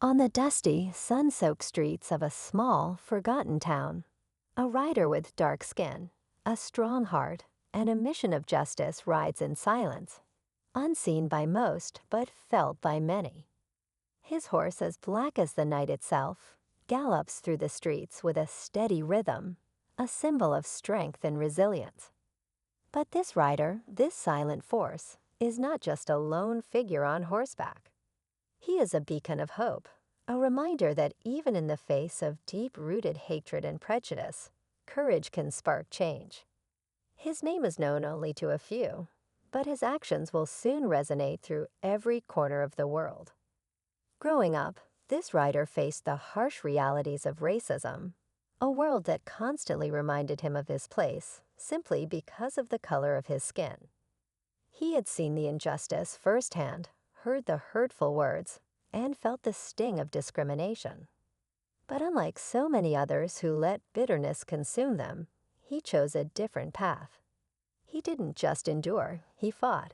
On the dusty, sun-soaked streets of a small, forgotten town, a rider with dark skin, a strong heart, and a mission of justice rides in silence, unseen by most but felt by many. His horse, as black as the night itself, gallops through the streets with a steady rhythm, a symbol of strength and resilience. But this rider, this silent force, is not just a lone figure on horseback. He is a beacon of hope, a reminder that even in the face of deep-rooted hatred and prejudice, courage can spark change. His name is known only to a few, but his actions will soon resonate through every corner of the world. Growing up, this rider faced the harsh realities of racism, a world that constantly reminded him of his place simply because of the color of his skin. He had seen the injustice firsthand, heard the hurtful words, and felt the sting of discrimination. But unlike so many others who let bitterness consume them, he chose a different path. He didn't just endure, he fought.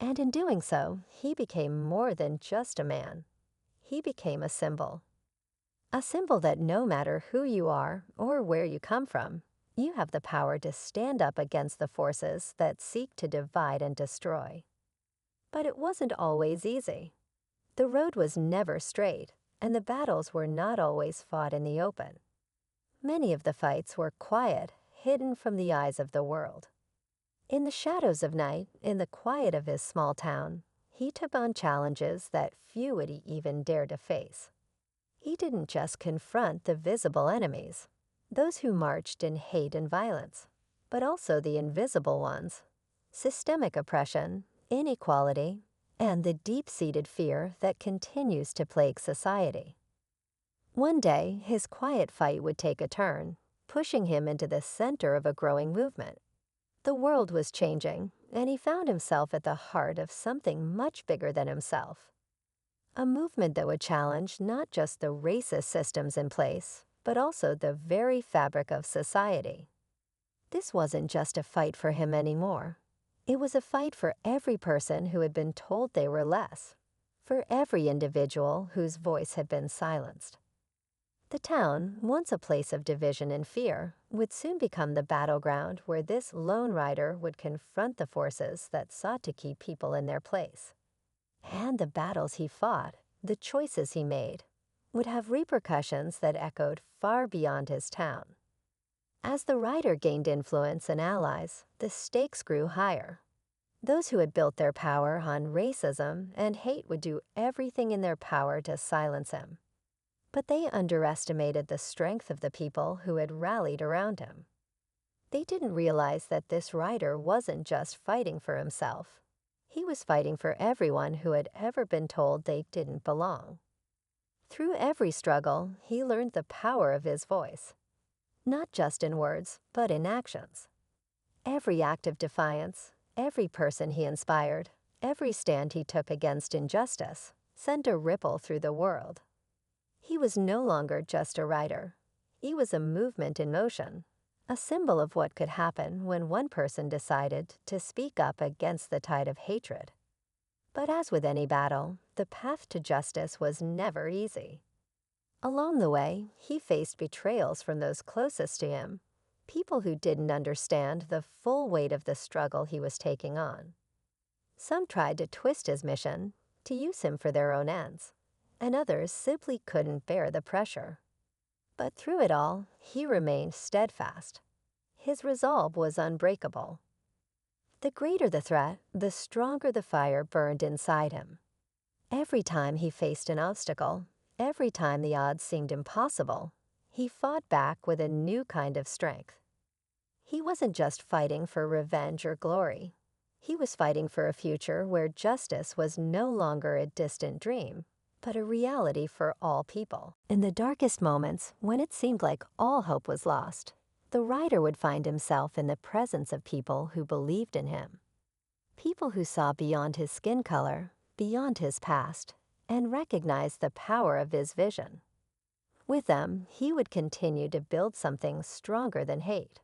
And in doing so, he became more than just a man. He became a symbol. A symbol that no matter who you are or where you come from, you have the power to stand up against the forces that seek to divide and destroy. But it wasn't always easy. The road was never straight, and the battles were not always fought in the open. Many of the fights were quiet, hidden from the eyes of the world. In the shadows of night, in the quiet of his small town, he took on challenges that few would even dare to face. He didn't just confront the visible enemies, those who marched in hate and violence, but also the invisible ones, systemic oppression, inequality, and the deep-seated fear that continues to plague society. One day, his quiet fight would take a turn, pushing him into the center of a growing movement. The world was changing, and he found himself at the heart of something much bigger than himself. A movement that would challenge not just the racist systems in place, but also the very fabric of society. This wasn't just a fight for him anymore. It was a fight for every person who had been told they were less, for every individual whose voice had been silenced. The town, once a place of division and fear, would soon become the battleground where this lone rider would confront the forces that sought to keep people in their place. And the battles he fought, the choices he made, would have repercussions that echoed far beyond his town. As the rider gained influence and allies, the stakes grew higher. Those who had built their power on racism and hate would do everything in their power to silence him. But they underestimated the strength of the people who had rallied around him. They didn't realize that this rider wasn't just fighting for himself. He was fighting for everyone who had ever been told they didn't belong. Through every struggle, he learned the power of his voice, not just in words, but in actions. Every act of defiance, every person he inspired, every stand he took against injustice, sent a ripple through the world. He was no longer just a rider. He was a movement in motion, a symbol of what could happen when one person decided to speak up against the tide of hatred. But as with any battle, the path to justice was never easy. Along the way, he faced betrayals from those closest to him, people who didn't understand the full weight of the struggle he was taking on. Some tried to twist his mission, to use him for their own ends, and others simply couldn't bear the pressure. But through it all, he remained steadfast. His resolve was unbreakable. The greater the threat, the stronger the fire burned inside him. Every time he faced an obstacle, every time the odds seemed impossible, he fought back with a new kind of strength. He wasn't just fighting for revenge or glory. He was fighting for a future where justice was no longer a distant dream, but a reality for all people. In the darkest moments, when it seemed like all hope was lost, the rider would find himself in the presence of people who believed in him. People who saw beyond his skin color, beyond his past, and recognized the power of his vision. With them, he would continue to build something stronger than hate,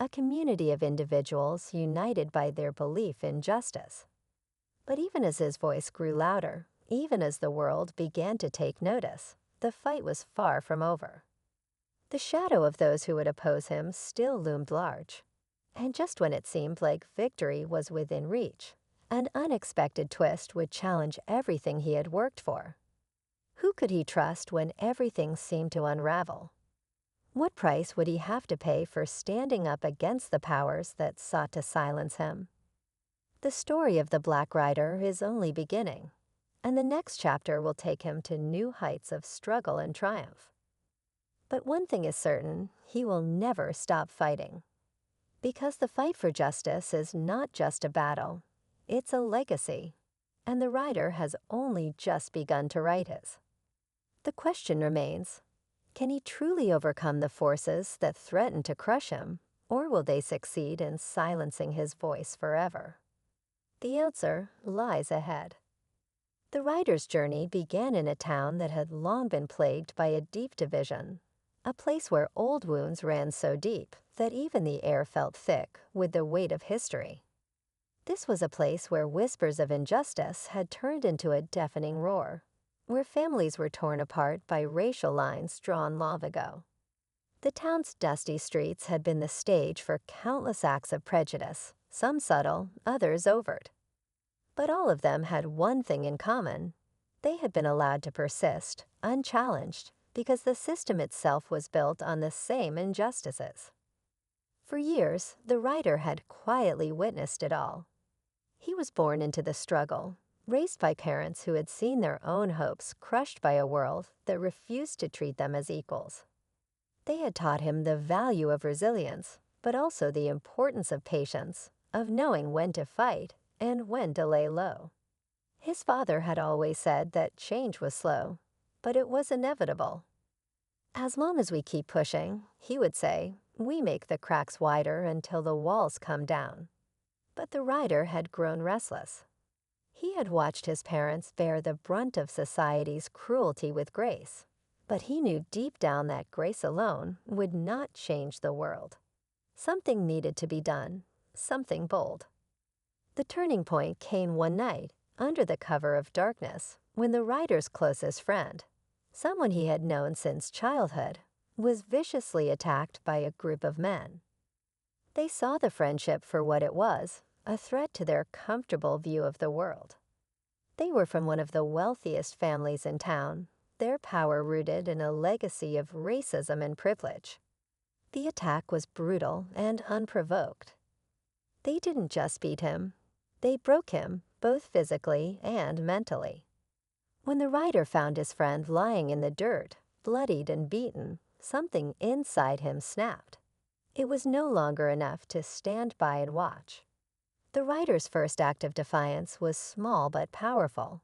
a community of individuals united by their belief in justice. But even as his voice grew louder, even as the world began to take notice, the fight was far from over. The shadow of those who would oppose him still loomed large. And just when it seemed like victory was within reach, an unexpected twist would challenge everything he had worked for. Who could he trust when everything seemed to unravel? What price would he have to pay for standing up against the powers that sought to silence him? The story of the Black Rider is only beginning, and the next chapter will take him to new heights of struggle and triumph. But one thing is certain, he will never stop fighting. Because the fight for justice is not just a battle, it's a legacy, and the rider has only just begun to write his. The question remains, can he truly overcome the forces that threaten to crush him, or will they succeed in silencing his voice forever? The answer lies ahead. The rider's journey began in a town that had long been plagued by a deep division, a place where old wounds ran so deep that even the air felt thick with the weight of history. This was a place where whispers of injustice had turned into a deafening roar, where families were torn apart by racial lines drawn long ago. The town's dusty streets had been the stage for countless acts of prejudice, some subtle, others overt. But all of them had one thing in common. They had been allowed to persist, unchallenged, because the system itself was built on the same injustices. For years, the writer had quietly witnessed it all. He was born into the struggle, raised by parents who had seen their own hopes crushed by a world that refused to treat them as equals. They had taught him the value of resilience, but also the importance of patience, of knowing when to fight and when to lay low. His father had always said that change was slow, but it was inevitable. As long as we keep pushing, he would say, we make the cracks wider until the walls come down. But the rider had grown restless. He had watched his parents bear the brunt of society's cruelty with grace, but he knew deep down that grace alone would not change the world. Something needed to be done, something bold. The turning point came one night, under the cover of darkness, when the rider's closest friend, someone he had known since childhood, was viciously attacked by a group of men. They saw the friendship for what it was, a threat to their comfortable view of the world. They were from one of the wealthiest families in town, their power rooted in a legacy of racism and privilege. The attack was brutal and unprovoked. They didn't just beat him, they broke him, both physically and mentally. When the rider found his friend lying in the dirt, bloodied and beaten, something inside him snapped. It was no longer enough to stand by and watch. The rider's first act of defiance was small but powerful.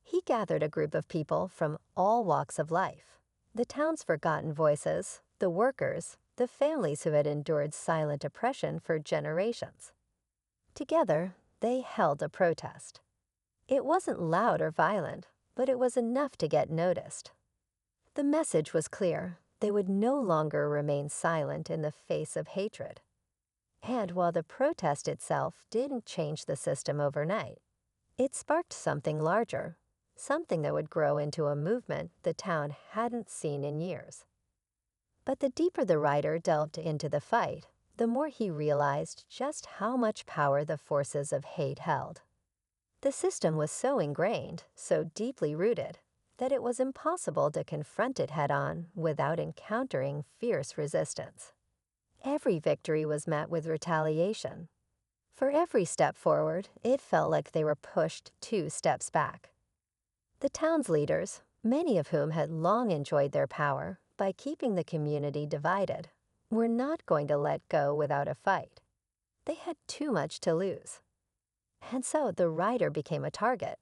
He gathered a group of people from all walks of life, the town's forgotten voices, the workers, the families who had endured silent oppression for generations. Together, they held a protest. It wasn't loud or violent, but it was enough to get noticed. The message was clear. They would no longer remain silent in the face of hatred. And while the protest itself didn't change the system overnight, it sparked something larger, something that would grow into a movement the town hadn't seen in years. But the deeper the rider delved into the fight, the more he realized just how much power the forces of hate held. The system was so ingrained, so deeply rooted, that it was impossible to confront it head-on without encountering fierce resistance. Every victory was met with retaliation. For every step forward, it felt like they were pushed 2 steps back. The town's leaders, many of whom had long enjoyed their power by keeping the community divided, were not going to let go without a fight. They had too much to lose. And so the rider became a target,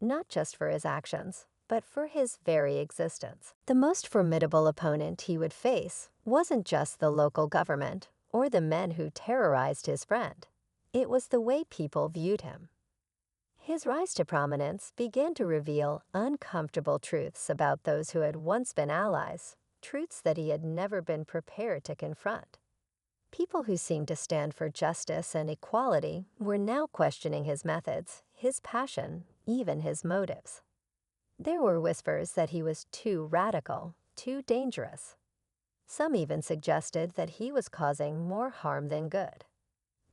not just for his actions, but for his very existence. The most formidable opponent he would face wasn't just the local government or the men who terrorized his friend. It was the way people viewed him. His rise to prominence began to reveal uncomfortable truths about those who had once been allies, truths that he had never been prepared to confront. People who seemed to stand for justice and equality were now questioning his methods, his passion, even his motives. There were whispers that he was too radical, too dangerous. Some even suggested that he was causing more harm than good.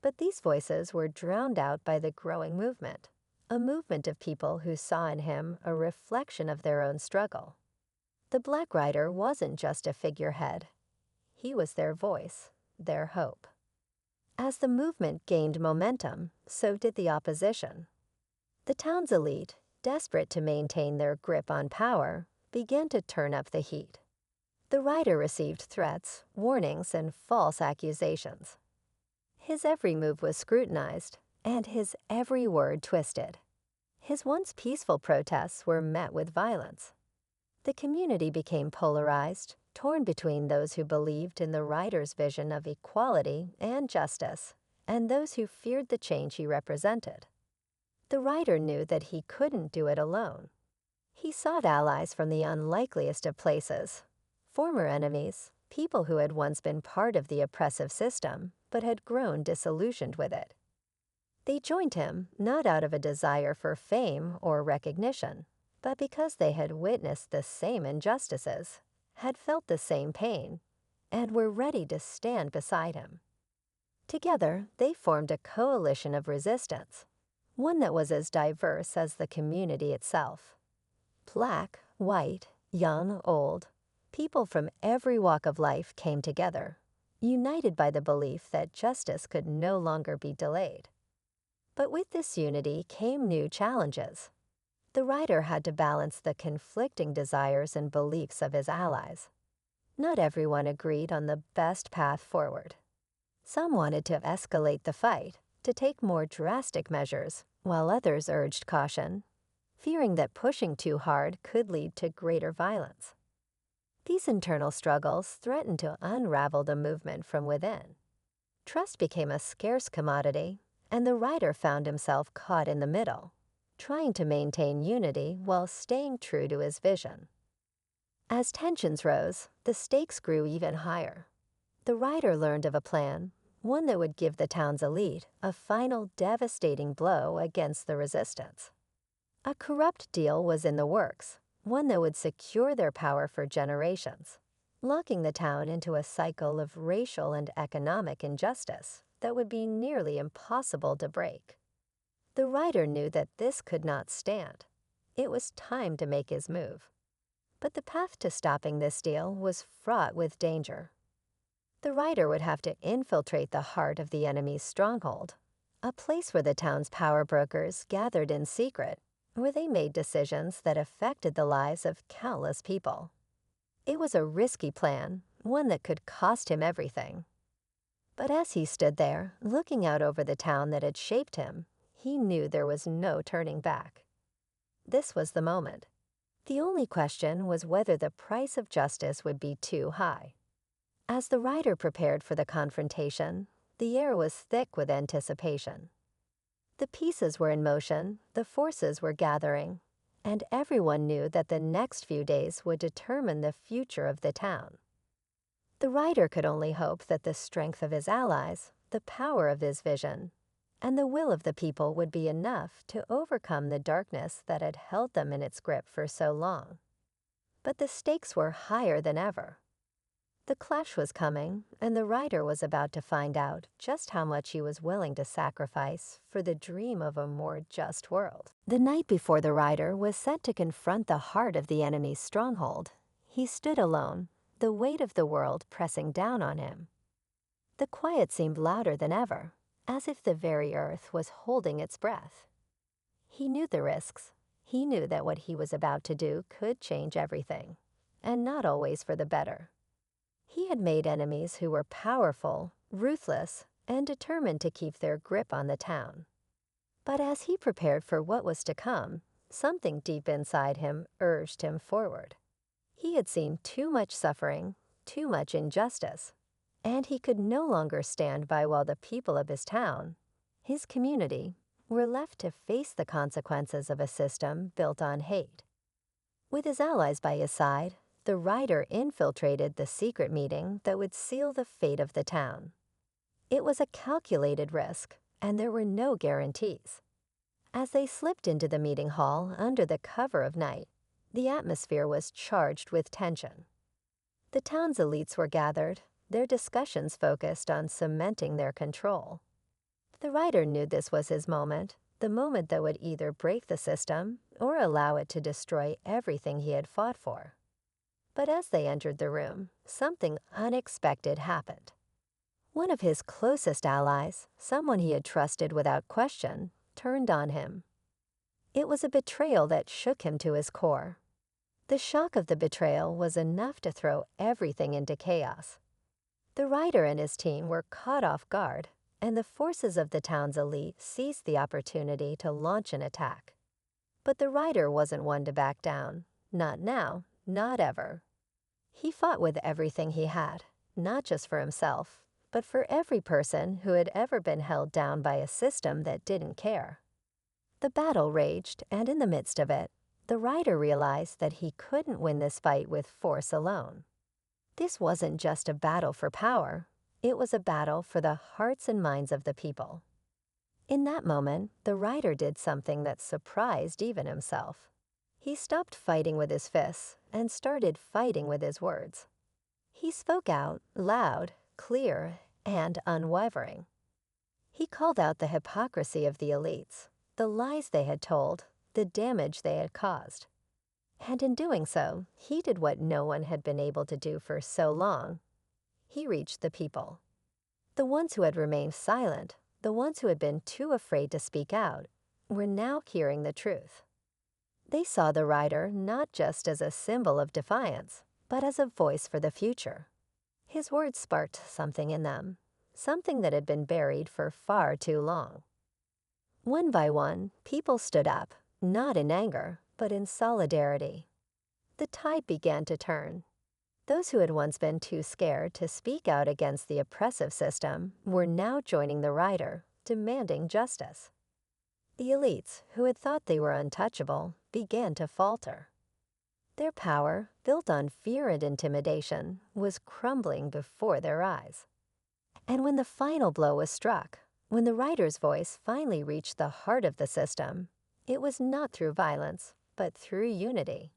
But these voices were drowned out by the growing movement, a movement of people who saw in him a reflection of their own struggle. The Black Rider wasn't just a figurehead. He was their voice, their hope. As the movement gained momentum, so did the opposition. The town's elite, desperate to maintain their grip on power, began to turn up the heat. The rider received threats, warnings, and false accusations. His every move was scrutinized, and his every word twisted. His once peaceful protests were met with violence. The community became polarized, torn between those who believed in the rider's vision of equality and justice, and those who feared the change he represented. The rider knew that he couldn't do it alone. He sought allies from the unlikeliest of places, former enemies, people who had once been part of the oppressive system but had grown disillusioned with it. They joined him not out of a desire for fame or recognition, but because they had witnessed the same injustices, had felt the same pain, and were ready to stand beside him. Together, they formed a coalition of resistance, one that was as diverse as the community itself. Black, white, young, old, people from every walk of life came together, united by the belief that justice could no longer be delayed. But with this unity came new challenges. The rider had to balance the conflicting desires and beliefs of his allies. Not everyone agreed on the best path forward. Some wanted to escalate the fight, to take more drastic measures, while others urged caution, fearing that pushing too hard could lead to greater violence. These internal struggles threatened to unravel the movement from within. Trust became a scarce commodity, and the rider found himself caught in the middle, trying to maintain unity while staying true to his vision. As tensions rose, the stakes grew even higher. The rider learned of a plan, one that would give the town's elite a final devastating blow against the resistance. A corrupt deal was in the works, one that would secure their power for generations, locking the town into a cycle of racial and economic injustice that would be nearly impossible to break. The rider knew that this could not stand. It was time to make his move. But the path to stopping this deal was fraught with danger. The rider would have to infiltrate the heart of the enemy's stronghold, a place where the town's power brokers gathered in secret, where they made decisions that affected the lives of countless people. It was a risky plan, one that could cost him everything. But as he stood there, looking out over the town that had shaped him, he knew there was no turning back. This was the moment. The only question was whether the price of justice would be too high. As the rider prepared for the confrontation, the air was thick with anticipation. The pieces were in motion, the forces were gathering, and everyone knew that the next few days would determine the future of the town. The rider could only hope that the strength of his allies, the power of his vision, and the will of the people would be enough to overcome the darkness that had held them in its grip for so long. But the stakes were higher than ever. The clash was coming, and the rider was about to find out just how much he was willing to sacrifice for the dream of a more just world. The night before the rider was set to confront the heart of the enemy's stronghold, he stood alone, the weight of the world pressing down on him. The quiet seemed louder than ever, as if the very earth was holding its breath. He knew the risks. He knew that what he was about to do could change everything, and not always for the better. He had made enemies who were powerful, ruthless, and determined to keep their grip on the town. But as he prepared for what was to come, something deep inside him urged him forward. He had seen too much suffering, too much injustice, and he could no longer stand by while the people of his town, his community, were left to face the consequences of a system built on hate. With his allies by his side, the rider infiltrated the secret meeting that would seal the fate of the town. It was a calculated risk, and there were no guarantees. As they slipped into the meeting hall under the cover of night, The atmosphere was charged with tension. The town's elites were gathered, their discussions focused on cementing their control. The writer knew this was his moment, the moment that would either break the system or allow it to destroy everything he had fought for. But as they entered the room, something unexpected happened. One of his closest allies, someone he had trusted without question, turned on him. It was a betrayal that shook him to his core. The shock of the betrayal was enough to throw everything into chaos. The writer and his team were caught off guard, and the forces of the town's elite seized the opportunity to launch an attack. But the writer wasn't one to back down. Not now, not ever. He fought with everything he had, not just for himself, but for every person who had ever been held down by a system that didn't care. The battle raged, and in the midst of it, the writer realized that he couldn't win this fight with force alone. This wasn't just a battle for power, it was a battle for the hearts and minds of the people. In that moment, the writer did something that surprised even himself. He stopped fighting with his fists and started fighting with his words. He spoke out, loud, clear, and unwavering. He called out the hypocrisy of the elites, the lies they had told, the damage they had caused. And in doing so, he did what no one had been able to do for so long. He reached the people. The ones who had remained silent, the ones who had been too afraid to speak out, were now hearing the truth. They saw the writer not just as a symbol of defiance, but as a voice for the future. His words sparked something in them, something that had been buried for far too long. One by one, people stood up, not in anger, but in solidarity. The tide began to turn. Those who had once been too scared to speak out against the oppressive system were now joining the writer, demanding justice. The elites, who had thought they were untouchable, began to falter. Their power, built on fear and intimidation, was crumbling before their eyes. And when the final blow was struck, when the writer's voice finally reached the heart of the system, it was not through violence, but through unity.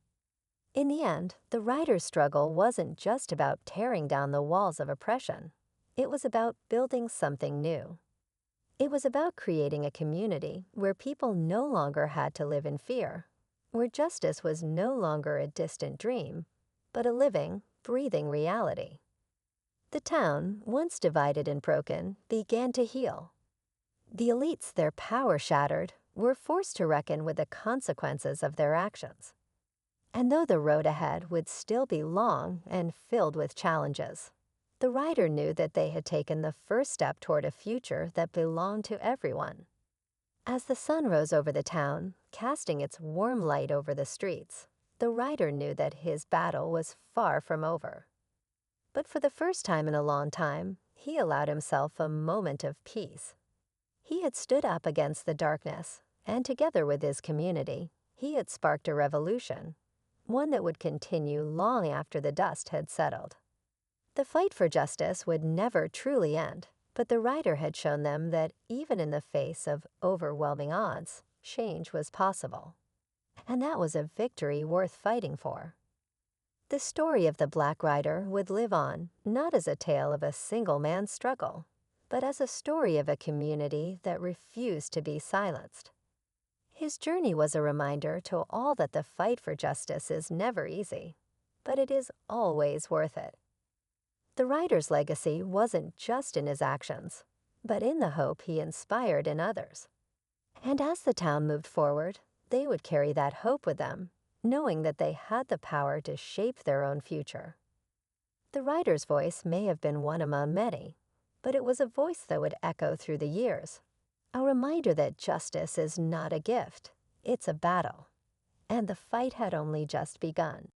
In the end, the writer's struggle wasn't just about tearing down the walls of oppression. It was about building something new. It was about creating a community where people no longer had to live in fear, where justice was no longer a distant dream, but a living, breathing reality. The town, once divided and broken, began to heal. The elites, their power shattered, were forced to reckon with the consequences of their actions. And though the road ahead would still be long and filled with challenges, the writer knew that they had taken the first step toward a future that belonged to everyone. As the sun rose over the town, casting its warm light over the streets, the writer knew that his battle was far from over. But for the first time in a long time, he allowed himself a moment of peace. He had stood up against the darkness, and together with his community, he had sparked a revolution, one that would continue long after the dust had settled. The fight for justice would never truly end, but the writer had shown them that even in the face of overwhelming odds, change was possible. And that was a victory worth fighting for. The story of the Black Rider would live on, not as a tale of a single man's struggle, but as a story of a community that refused to be silenced. His journey was a reminder to all that the fight for justice is never easy, but it is always worth it. The writer's legacy wasn't just in his actions, but in the hope he inspired in others. And as the town moved forward, they would carry that hope with them, knowing that they had the power to shape their own future. The writer's voice may have been one among many, but it was a voice that would echo through the years, a reminder that justice is not a gift, it's a battle, and the fight had only just begun.